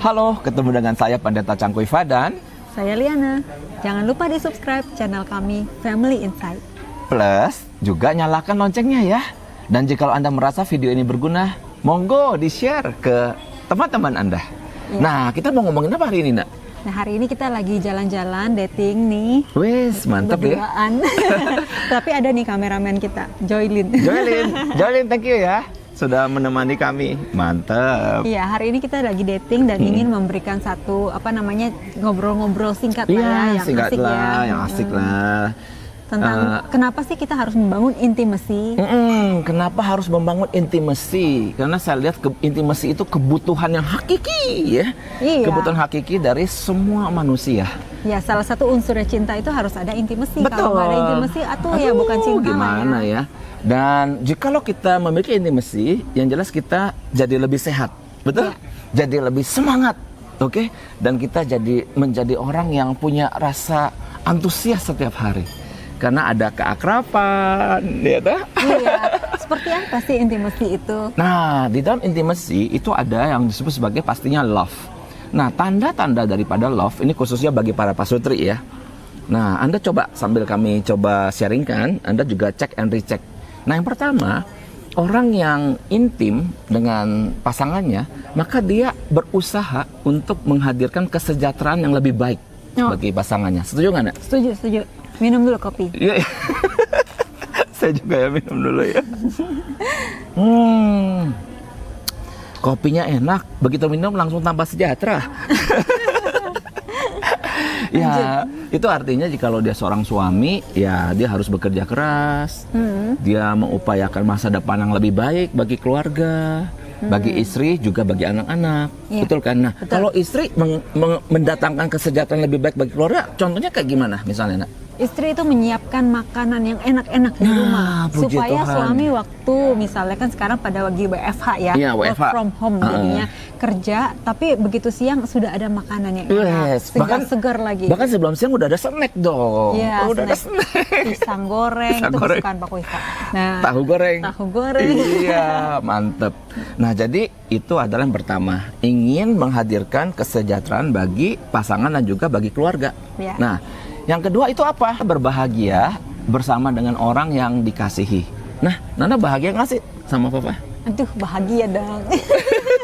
Halo, ketemu dengan saya Pendeta Cangkuifa dan saya Liana. Jangan lupa di subscribe channel kami Family Insight. plus juga nyalakan loncengnya ya. Dan jika Anda merasa video ini berguna, monggo di-share ke teman-teman Anda. Iya. Nah, kita mau ngomongin apa hari ini, Nak? Nah, hari ini kita lagi jalan-jalan dating nih. Wes, mantap ya. Berduaan. Tapi ada nih kameramen kita, Joylin. Joylin, thank you ya. Sudah menemani kami. Mantap. Iya, hari ini kita lagi dating dan ingin memberikan satu ngobrol-ngobrol singkat lah ya, yang singkat asik lah, ya. yang asik lah. Tentang kenapa sih kita harus membangun intimacy? Kenapa harus membangun intimasi? Karena saya lihat intimasi itu kebutuhan yang hakiki ya. Iya. Kebutuhan hakiki dari semua manusia. Ya, salah satu unsurnya cinta itu harus ada intimasi. Betul. Kalau nggak ada intimasi, ya bukan cinta gimana lah ya. Dan jikalau kita memiliki intimasi, yang jelas kita jadi lebih sehat, betul? Ya. Jadi lebih semangat, oke? Dan kita menjadi orang yang punya rasa antusias setiap hari. Karena ada keakraban, ya toh? Iya, seperti apa sih intimasi itu? Nah, di dalam intimasi itu ada yang disebut sebagai pastinya love. Nah, tanda-tanda daripada love ini khususnya bagi para pasutri ya. Nah, Anda coba sambil kami coba sharingkan, Anda juga cek and recheck. Nah, yang pertama, orang yang intim dengan pasangannya, maka dia berusaha untuk menghadirkan kesejahteraan yang lebih baik bagi pasangannya. Setuju nggak, Nak? Setuju. Minum dulu kopi. Iya. Saya juga ya minum dulu ya. Kopinya enak, begitu minum langsung tambah sejahtera. Ya, itu artinya jikalau dia seorang suami, ya dia harus bekerja keras. Dia mengupayakan masa depan yang lebih baik bagi keluarga, bagi istri, juga bagi anak-anak. Ya. Betul kan? Nah, kalau istri mendatangkan kesejahteraan lebih baik bagi keluarga, contohnya kayak gimana misalnya, Nak? Istri itu menyiapkan makanan yang enak-enak di rumah supaya Tuhan. Suami waktu misalnya kan sekarang pada lagi WFH ya, work WFH. from home jadinya kerja, tapi begitu siang sudah ada makanan yang enak, segar lagi. Bahkan sebelum siang udah ada snack dong. Ya, udah ada snack. Pisang goreng itu kesukaan Pak Kuifa. Nah, tahu goreng. Iya, mantep. Nah, jadi itu adalah yang pertama, ingin menghadirkan kesejahteraan bagi pasangan dan juga bagi keluarga. Ya. Nah, yang kedua itu apa? Berbahagia bersama dengan orang yang dikasihi. Nah, Nana bahagia nggak sih sama Papa? Aduh, bahagia dong.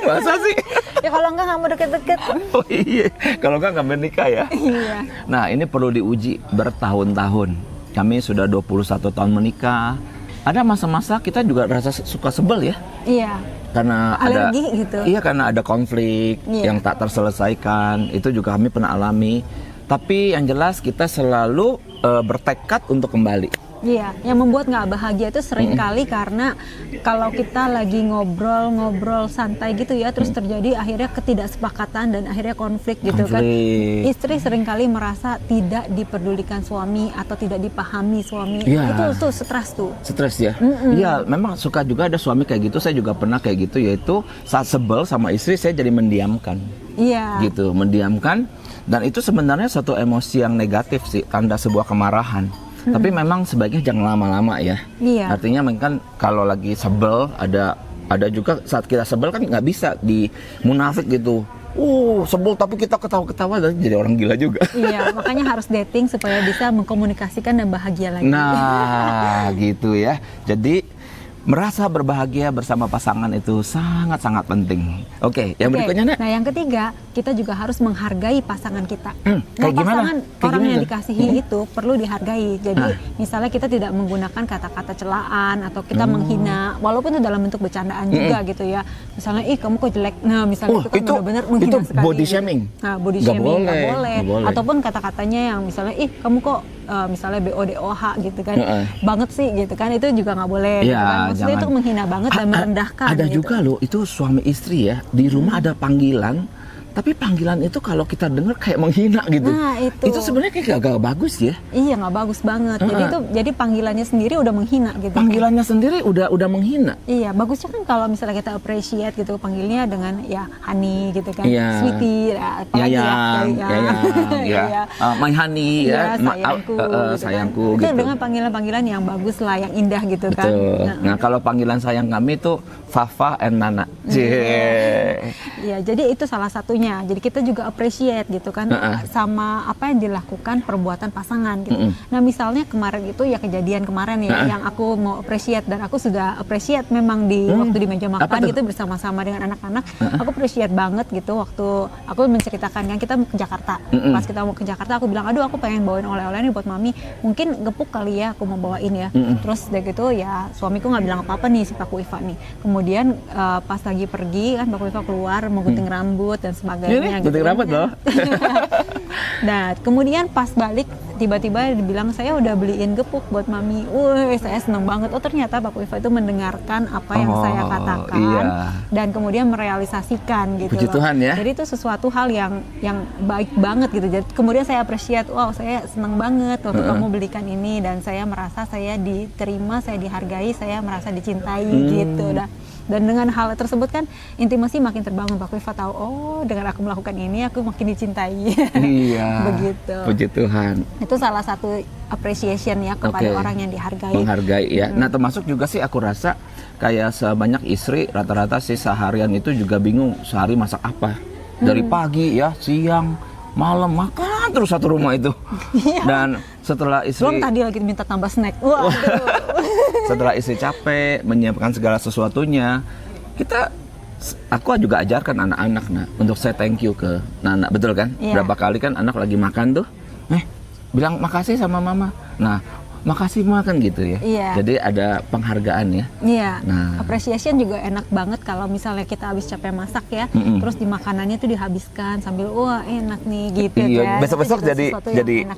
Masa sih? Ya kalau enggak mau deket-deket. Oh iya, kalau nggak menikah ya. Iya. Nah, ini perlu diuji bertahun-tahun. Kami sudah 21 tahun menikah. Ada masa-masa kita juga rasa suka sebel ya. Iya. Karena alergi ada, gitu. Iya, karena ada konflik yang tak terselesaikan. Itu juga kami pernah alami. Tapi yang jelas kita selalu bertekad untuk kembali. Iya, yang membuat nggak bahagia itu sering kali karena kalau kita lagi ngobrol santai gitu ya, terus terjadi akhirnya ketidaksepakatan dan akhirnya konflik gitu kan. Istri sering kali merasa tidak diperdulikan suami atau tidak dipahami suami. Ya. Itu stres tuh. Stres ya? Iya, memang suka juga ada suami kayak gitu. Saya juga pernah kayak gitu, yaitu saat sebel sama istri saya jadi mendiamkan. Iya. Gitu, mendiamkan. Dan itu sebenarnya suatu emosi yang negatif sih, tanda sebuah kemarahan. Tapi memang sebaiknya jangan lama-lama ya. Iya. Artinya kan kalau lagi sebel, ada juga saat kita sebel kan nggak bisa di munafik gitu. Sebel tapi kita ketawa-ketawa dan jadi orang gila juga. Iya, makanya harus dating supaya bisa mengkomunikasikan dan bahagia lagi. Nah, gitu ya. Jadi merasa berbahagia bersama pasangan itu sangat-sangat penting. Oke, yang berikutnya, Nak? Nah, yang ketiga, kita juga harus menghargai pasangan kita. Kayak gimana? Orang yang dikasihi itu perlu dihargai. Jadi, misalnya kita tidak menggunakan kata-kata celaan atau kita menghina, walaupun itu dalam bentuk bercandaan juga gitu ya. Misalnya, kamu kok jelek. Nah, misalnya itu kan benar-benar menghina itu sekali. Body shaming. Nah, body shaming nggak boleh. Ataupun kata-katanya yang misalnya, kamu kok misalnya BODOH gitu kan, banget sih gitu kan, itu juga nggak boleh. Ya, gitu kan. Maksudnya itu menghina banget dan merendahkan. Ada gitu. juga loh, itu suami istri ya, di rumah ada panggilan, tapi panggilan itu kalau kita dengar kayak menghina gitu. Nah, itu sebenarnya kayak gak bagus ya. Iya, nggak bagus banget. Jadi panggilannya sendiri udah menghina gitu. Panggilannya sendiri udah menghina. Iya, bagusnya kan kalau misalnya kita appreciate gitu, panggilnya dengan ya honey gitu kan, sweetie, my honey ya, sayangku, sayangku gitu. gitu. Dengan panggilan-panggilan yang bagus lah, yang indah gitu kan. Nah, kalau panggilan sayang kami itu Fafa and Nana. Ya, jadi itu salah satunya. Jadi kita juga appreciate gitu kan sama apa yang dilakukan perbuatan pasangan gitu. Nah, misalnya kemarin itu ya kejadian kemarin ya yang aku mau appreciate dan aku sudah appreciate memang di waktu di meja makan gitu bersama-sama dengan anak-anak. Aku appreciate banget gitu waktu aku menceritakan kan kita mau ke Jakarta. Pas kita mau ke Jakarta aku bilang, "Aduh, aku pengen bawain oleh-oleh nih buat mami. Mungkin gepuk kali ya aku mau bawain ya." Terus dari gitu ya suamiku nggak bilang apa-apa nih si Pak Iva nih. Kemudian pas lagi pergi kan Pak Iva keluar mau gunting rambut dan sebagainya. Gunting rambut loh. Nah kemudian pas balik tiba-tiba dibilang saya udah beliin gepuk buat mami. Saya seneng banget. Oh ternyata Pak Iva itu mendengarkan apa yang saya katakan dan kemudian merealisasikan gitu. Puji Tuhan ya. Jadi itu sesuatu hal yang baik banget gitu. Jadi kemudian saya appreciate, wow saya seneng banget waktu kamu belikan ini dan saya merasa saya diterima, saya dihargai, saya merasa dicintai gitu. Dan dengan hal tersebut kan intimasi makin terbangun. Pak Iva tahu, oh dengan aku melakukan ini aku makin dicintai. Iya. Begitu. Puji Tuhan. Itu salah satu appreciation ya kepada orang yang dihargai. Menghargai ya. Nah termasuk juga sih aku rasa kayak sebanyak istri rata-rata sih seharian itu juga bingung sehari masak apa. Dari pagi ya, siang, malam makan terus satu rumah itu. Dan setelah istri belum tadi lagi minta tambah snack. Wah. Setelah istri capek menyiapkan segala sesuatunya, aku juga ajarkan anak-anak untuk saya thank you ke Nana, betul kan? Berapa kali kan anak lagi makan tuh, bilang makasih sama mama. Nah, makasih makan gitu ya. Jadi ada penghargaan ya. Iya. Nah, appreciation juga enak banget kalau misalnya kita habis capek masak ya, terus di makanannya tuh dihabiskan sambil wah enak nih gitu kan. Besok-besok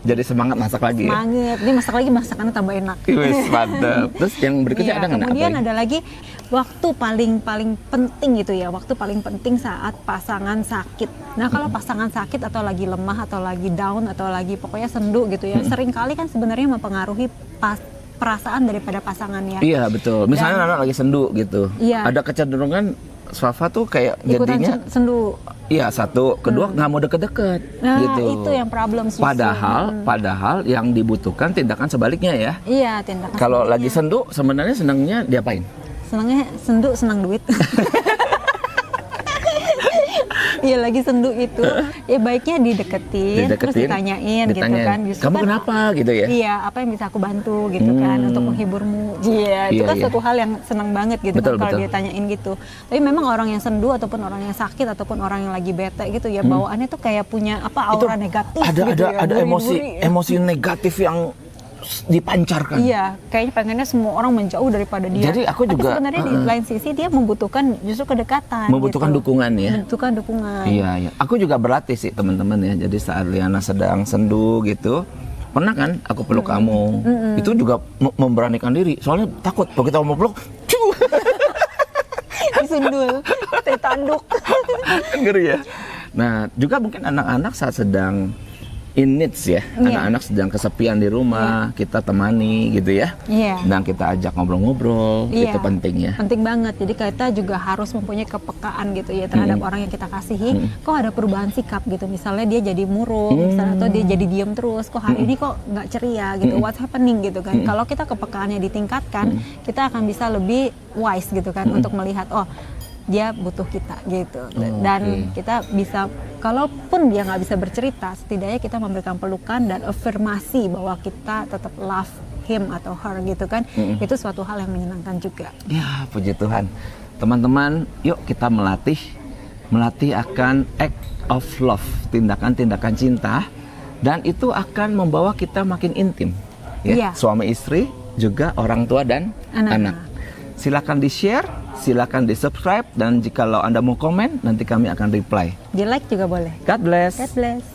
jadi semangat masak lagi ya. Semangat. Ini masak lagi masakannya tambah enak. Wes mantap. Terus yang berikutnya ada nggak? Kemudian ada lagi waktu paling penting gitu ya. Waktu paling penting saat pasangan sakit. Nah, kalau pasangan sakit atau lagi lemah atau lagi down atau lagi pokoknya sendu gitu ya. Seringkali kan sebenarnya mempengaruhi perasaan daripada pasangannya. Iya betul. Misalnya anak lagi sendu gitu. Ada kecenderungan Swafa tuh kayak jadinya sendu. Iya satu, kedua nggak mau deket-deket. Nah gitu. Itu yang problem. Padahal yang dibutuhkan tindakan sebaliknya ya. Iya tindakan. Kalau lagi sendu sebenarnya senangnya diapain? Senangnya sendu senang duit. Iya lagi sendu itu ya baiknya dideketin terus ditanyain gitu kan. Justru kamu kan, kenapa gitu ya? Iya apa yang bisa aku bantu gitu kan untuk menghiburmu. Itu kan suatu hal yang senang banget gitu kan kalau ditanyain gitu. Tapi memang orang yang sendu ataupun orang yang sakit ataupun orang yang lagi bete gitu ya bawaannya tuh kayak punya aura negatif. Ada emosi negatif yang dipancarkan. Iya, kayaknya pengennya semua orang menjauh daripada dia. Jadi aku juga sebenarnya di lain sisi dia membutuhkan justru kedekatan. Membutuhkan gitu. Dukungan ya. Membutuhkan dukungan. Iya. Aku juga berlatih sih teman-teman ya. Jadi saat Liana sedang sendu gitu, pernah kan aku peluk kamu. Itu juga memberanikan diri. Soalnya takut kalau kita mau peluk, disundul, ditanduk. Ngeri ya. Nah, juga mungkin anak-anak saat sedang in needs ya, anak-anak sedang kesepian di rumah, kita temani gitu ya, dan kita ajak ngobrol-ngobrol, itu penting ya. Penting banget, jadi kita juga harus mempunyai kepekaan gitu ya terhadap orang yang kita kasihi. Kok ada perubahan sikap gitu, misalnya dia jadi murung, misalnya atau dia jadi diam terus, kok hari ini kok nggak ceria gitu, what's happening gitu kan. Kalau kita kepekaannya ditingkatkan, kita akan bisa lebih wise gitu kan untuk melihat, oh dia butuh kita gitu, dan kita bisa, kalaupun dia nggak bisa bercerita, setidaknya kita memberikan pelukan dan afirmasi bahwa kita tetap love him atau her gitu kan. Itu suatu hal yang menyenangkan juga. Ya puji Tuhan. Teman-teman, yuk kita melatih akan act of love, tindakan-tindakan cinta, dan itu akan membawa kita makin intim ya. Suami istri, juga orang tua dan anak. Silakan di-share, silakan di-subscribe, dan jikalau Anda mau komen, nanti kami akan reply. Di-like juga boleh. God bless. God bless.